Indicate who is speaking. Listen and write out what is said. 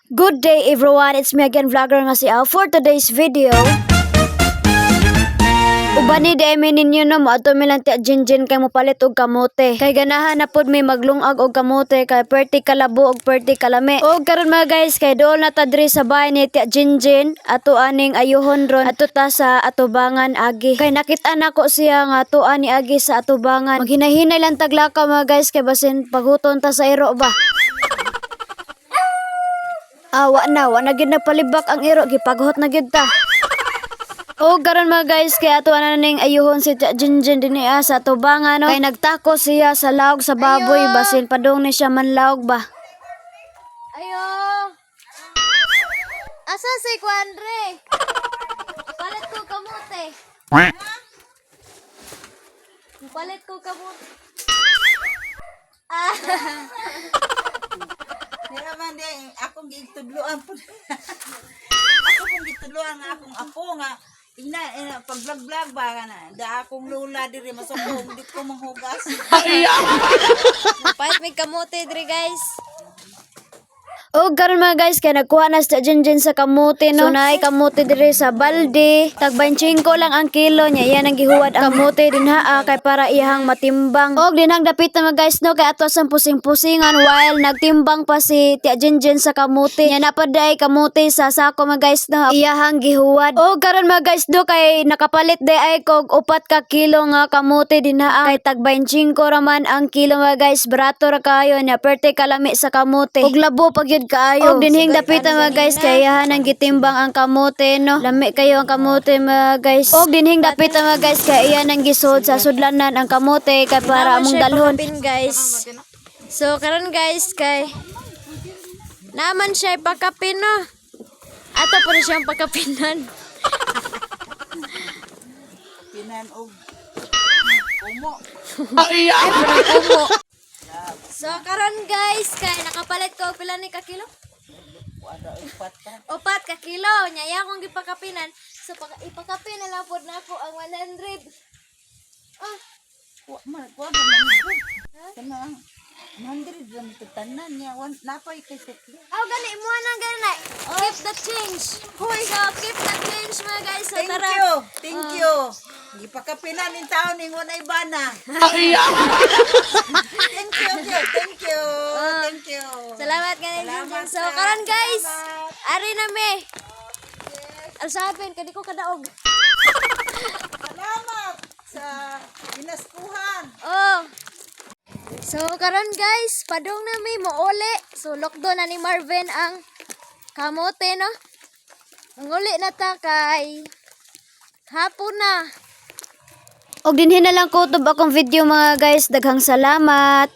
Speaker 1: Good day everyone, it's me again vlogger nga si Al. For today's video, ubani di ay ninyo no, maato milang ti Jinjin kay mopalit og kamote. Kay ganahan na pod may maglungag og kamote kay perti kalabo og perti kalami. Og karon mga guys, kay dool na ta diri sa bahay ni ti Jinjin, ato aning ayuhon ron ato ta sa atubangan agi. Kay nakita nako siya nga atuan ni agi sa atubangan. Maghinahinay lang taglakaw mga guys kay basin paghuton ta sa iro ba. Wa na gid nagpalibak ang iro, gipaghot na gid ta. O karon mga guys, kay ato na ning ayuhon si Jinjin dinhi sa tubangan no. Kay nagtako siya sa laog sa baboy basin padung ni siya manlaog ba.
Speaker 2: Ayo. Asa si Kuandre? Palit ko kamote. Palit ko kamote.
Speaker 3: Nira man din akong gitudloan po. Ako pong gitudloan nga akong apo nga ina pag vlog ba na da akong lula diri masukong dit ko manghugas.
Speaker 2: Palit may kamote diri guys.
Speaker 1: O karon mga guys, kay nagkuha na sa Jinjin sa kamote no. So naay kamote diri sa balde, tag 25 lang ang kilo niya. Yan ang gihuwad ang kamote dinha kay para iyang matimbang. Og dinhang dapit na mga guys no, kay ato sang pusing-pusingan while nagtimbang pa si Tia Jinjin sa kamote. Nya napaday kamote sa sako mga guys no, iyang gihuwad. Og karon mga guys do, kay nakapalit day ay kog 4 ka kilo nga kamote dinha kay tag 25 raman ang kilo mga guys. Barato ra kayo nya perte kalami sa kamote. Og labo pag yun kaayo. Og dinhing dapit mga guys, kayahan ang gitimbang ang kamote no. Lami kayo ang kamote mga guys. Og dinhing dapit mga guys, kay iyan ang gisod sa sudlanan ang kamote kay para among dalhon.
Speaker 2: Guys. So karon guys kay naman siya ipakapin no. Ato pa rin siyang pakapinan.
Speaker 3: Pinan og umo.
Speaker 2: Umo. So karon guys kay nakapalit ko og pila ni ka kilo?
Speaker 3: Ada 4
Speaker 2: ka kilo. Nya akong gipakapinan. So ipakapin na lang pod nako ang 100.
Speaker 3: wa man kana 100 lang ito tanan niya napay kay sukli.
Speaker 2: Gani mo na gani. Keep the change. Hoy, so keep the change mga guys. So
Speaker 3: Thank
Speaker 2: tara.
Speaker 3: you. Gipakapinan ning taon ning walay bana. Thank you.
Speaker 2: Salamat gani
Speaker 3: Salamat
Speaker 2: Jinjin. So
Speaker 3: ka.
Speaker 2: karon guys,
Speaker 3: Salamat.
Speaker 2: ari na me. Alsapin kadi ko kadaog.
Speaker 3: Salamat sa pinaskuhan.
Speaker 2: Oh. So karon guys, padung na may mouli. So lockdown na ni Marvin ang kamote no. Manguli na ta kay hapon na.
Speaker 1: Og dinhi na lang kutob akong video mga guys. Daghang salamat.